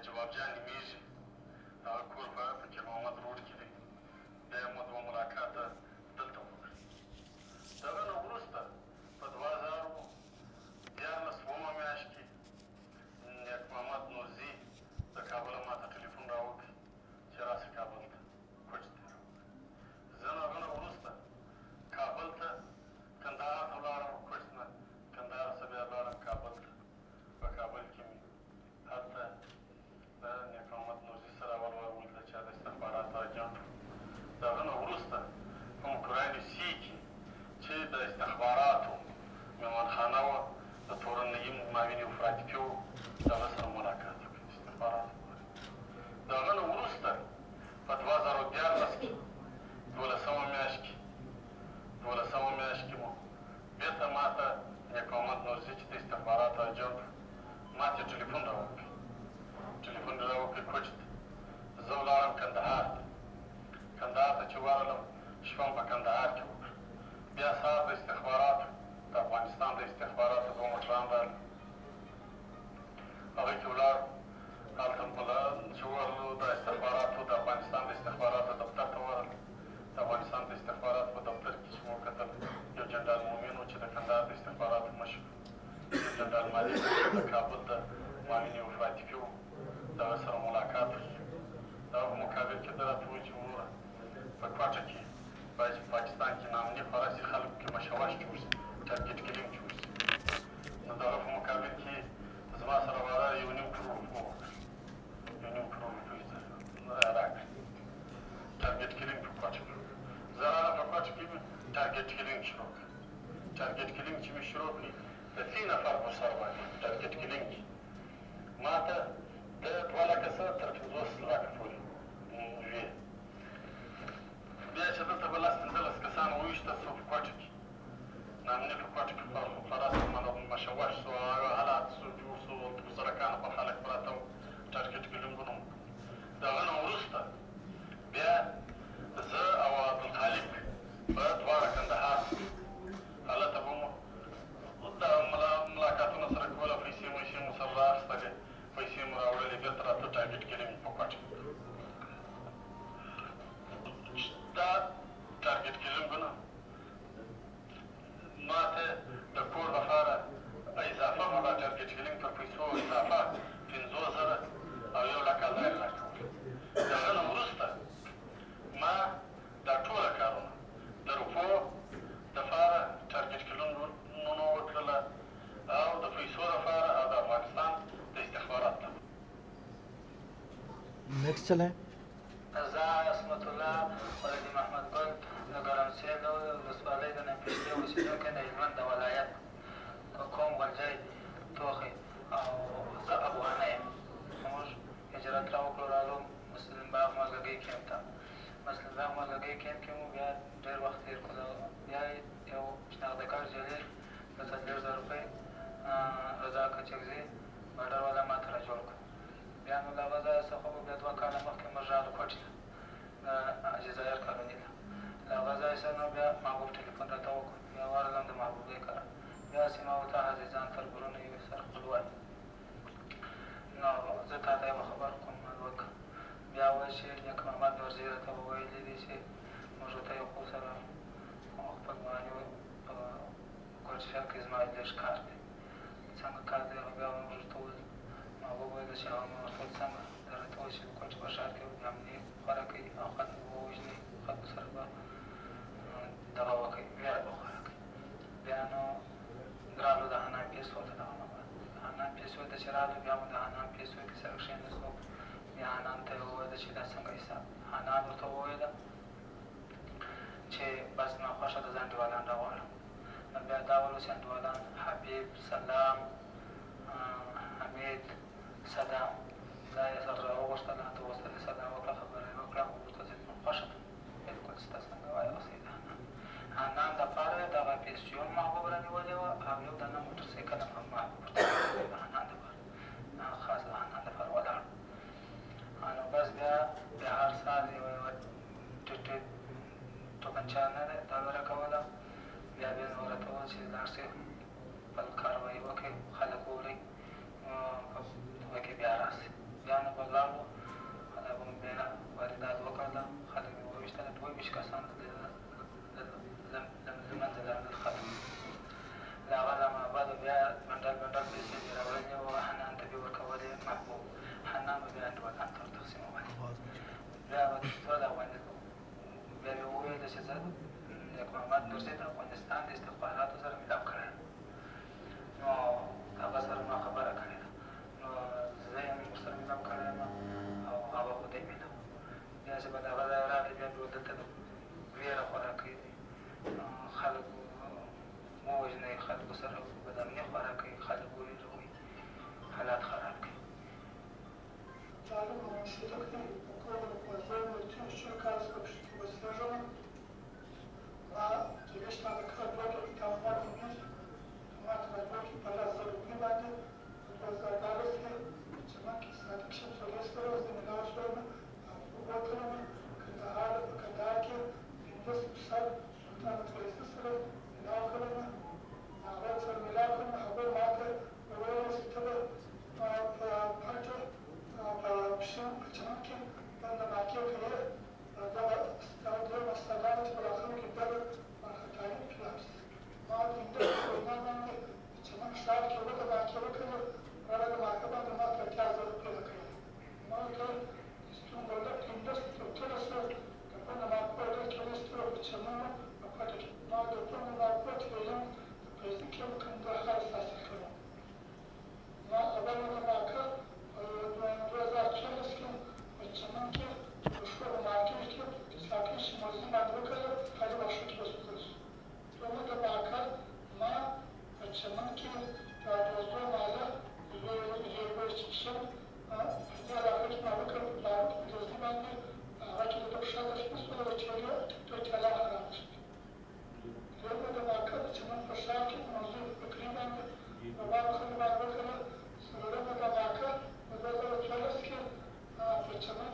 جواب جان نومېږي هغه کور په فقیر محمد روډ کې دی بیا یې مو دوه ملاقاته دلته وکړ د هغه نه وروسته په 2014 میاشت کې نیک محمد نورزي د کابله ما ته ټلیفون راوکړ چې راسه کابل ته کوچ ته زه نو هغه نه وروسته کابل ته کندهار ته ولاړم کوچ نه کندهار څخه بیا لاړم کابل ته په کابل کې مې هلته د نیک محمد نورزي سره اول وار ولیده چې د استخباراتو اجنټ د هغه نه وروسته په مکران سی کې چې د استخباراتو مهمانخانه وه د تورن نعیم معاون افراطي و د هغه سره ملاقات وکړ استخباراتو د هغه نه وروسته په 2014 کې 12مه میاشت کې مو بېرته ما ته نیک محمد نورزي چې د استخباراتو اجنټ ما ته ټلیفون راوکړ کوچ ته زه ولاړم کندهار ته چې ورغلم شپه په کندهار کې وکړه بیا سهار د استخباراتو د افغانستان د استخباراتو دوه موټران راغلل هغوی کې ولاړ هلته چې ورغلو د استخباراتو د افغانستان د استخباراتو دفتر ته ورغلل د افغانستان د استخباراتو په دفتر کې چې مو کتل یو جنرال مومن و چې د کندهار د استخباراتو مشر یو جنرال مالک د کابل د معاون افراطي و د هغه سره ملاقات وکړي د هغه په مقابل کې ده راته وویل چې وروره په کوټه کې باید چې پاکستان کې نامني فراسي خلک کې مشوش جوړ شي ټارګېټ کلینګ جوړ شي نو د هغه په مقابل کې زما سره واره 1.5 کروړ روپۍ راکړي ټارګېټ کلینګ په کوټه کې زه راغلم په کوټه کې مې ټارګېټ کلینګ شروع کړ ټارګېټ کلینګ چې مې شروع کړي د 3 نفر ورسره باندې ټارګېټ کلینګ ما ته د 2 لکه څه تر 50 لکه پورې وې بیا چې دلته به 15 کسان وویشته سو په کوټه کې نامني په کوټه کې خلاص مشوش سو حالات سو جوړ سو بزرګان په خلک پراته وو ټارګېټ کلینګونه د هغه نه وروسته بیا زه او عبدالخالق په دواړه کندهار هلته به مو د ملاقاتونه سره کوله پیسې مو سره رااخیستلې پیسې مو راوړلې بېرته راته ټارګېټ کلینګ په کوټه دا ټارګېټ کلینګونه ما ته د کور لپاره اضافه مو دا ټارګېټ کلینګ پر پیسو اضافه 50,000 او 1 لک الله یې راکړل د هغه نه وروسته ما دا ټوله کارونه د روپو دپاره ټارګېټ کلینګونه وکړله او د پیسو لپاره او د افغانستان د استخبارات لپاره نیکسٹ چلیں زه عصمت الله ولدي محمد ګل د ګرمسیر د ولسوالۍ د نپیشتې اوسېدونکی د هلمند د ولایت کوم غلجی توخی او زه افغانه یم موږ هجرت راوکړو رالو مسلم باغ مازدګۍ کیمپ ته مسلم باغ مازدګۍ کیمپ کې مو بیا ډېر وخت تېر کړو بیا یو شناخته جلیل د 40,000 روپۍ رضا کچکزي بارډر والا ما ته راجوړ کړو بیا نو له هغه ځایه څخه به بیا 2 کاله مخکې موږ راغلو کوټې ته د جزایر کالوني ته له هغه ځای سره نو بیا محبوب ټلیفون راته وکړو بیا ورغلم د محبوبۍ کره بیا سیمه ورته عزیزان تربورونه یو سر خپل وایي نو زه تا ته یوه خبر کوم وکړه بیا وایي چې نیک محمد نورزي راته وویلي دي چې موږ ورته یو خو سره خپل معاني په ګلشهر کې زما لږ کار دی څنګه کار دی هغه بیا موږ ورته وویل محبوب ویل چې هغه مو ورته ویل څنګه دا راته وایي چې د کوټې په ښار کې د امني خوره کوي او خلک به ووژني خلکو سره به دغه وکړي ویره به خوره کوي بیا نو رالو د حنان پیسو ته دغه مواد د حنان پیسو ته چې رالو بیا مو د حنان پیسو کې سره کښېناستو بیا حنان ته یې وویله چې دا څنګه حساب حنان ورته وویله چې بس زما خوښه ده زه انډیوالان راغواړم نو بیا دا ولوس انډیوالان حبیب سلام حمید صدام دا یې سره راوغوښتله ته اوس ته صدا وکړه خبره یې وکړه وروسته زه زما خوښه ده بلکل چې تا څنګه وایې هغسې د حنان دپاره یې دغه پیسې هم محبوب رانیولې وه او یو دانه موټرسایکل هم محبوب ورته رانیولې د حنان دپاره خاص د حنان دپاره ولاړ نو بس بیا هر سهار یوه ټیټ توپنچه نه دی دا ویره کوله بیا مې راته وویل چې لاړ شئ خپل کاروایي وکړئ خلک ووړئ په کې بیا راسئ بیا چرګانو به ولاړو دا به مو بیا واردات وکړله خلک مې وویشتله 22 کسان له منځه لاړل ختم له هغه زمان بعد بیا بنډل پیسې مې راوړلې وو حنان ته مې ورکولې محبوب حنان به بیا انډیوالانو ته ورتقسیمولې بیا به ټول بیا مې وویل چې زه نیک محمد نورزي د افغانستان د استخباراتو سره ملاو کړی نو هغه سره ما خبره کړې ده نو زه یې ورسره ملاو کړی یم او هغه خو دی مینه بیا چې به د هغه ځای راغی بیا مې دلته د ویره خوراکوي دي خلک ووژنئ خلکو سره بدامني خوراکوي خلک وویروئ حالات خراب کوي Daleko nam się dotknęli pokoju, pozwolą częścią karsko przywoźniożoną, a kiedyś na przykład bloki i tam ładnie mieć, to ma bloki para zarównywanie, to zagarosty, czy maki znaczy się co rozdymilało szlamy, a ugotowane, kandakie, inwest psal, sultan turysty sırrı, milaklarına, nağrat ve milaklarına haber matı, ve sitede, parça, بشم چنان که من نماکی که دو مستقامت براخم که در مرخطایی پیلاست ما دینده کوینا من چنان شاید که وقت باکی وکنه برای نماکی باید ما ترکیز رو پیدا کنه ما که استون بردک دینده سترسه که من نماکی باید که نستر رو بچنان وقتی که ما دو نماکی باید ویم پیزی که بکن در هر ساسی کنم ما اول نماکی 2014 کې چمن کې شو مارکیټ کې ساکن شمولي باندې وکړه خالي بخښو کې وسوځل شو نو د باکر ما چمن کې د دوه ماله یو چې شم د علاقه کې ما وکړ د دوه باندې هغه کې د شاده شپږ چې ته چلا خراب شو نو د باکر چمن په شاو کې موضوع تقریبا د باکر باندې وکړه سره د باکر 2014 کې په چمن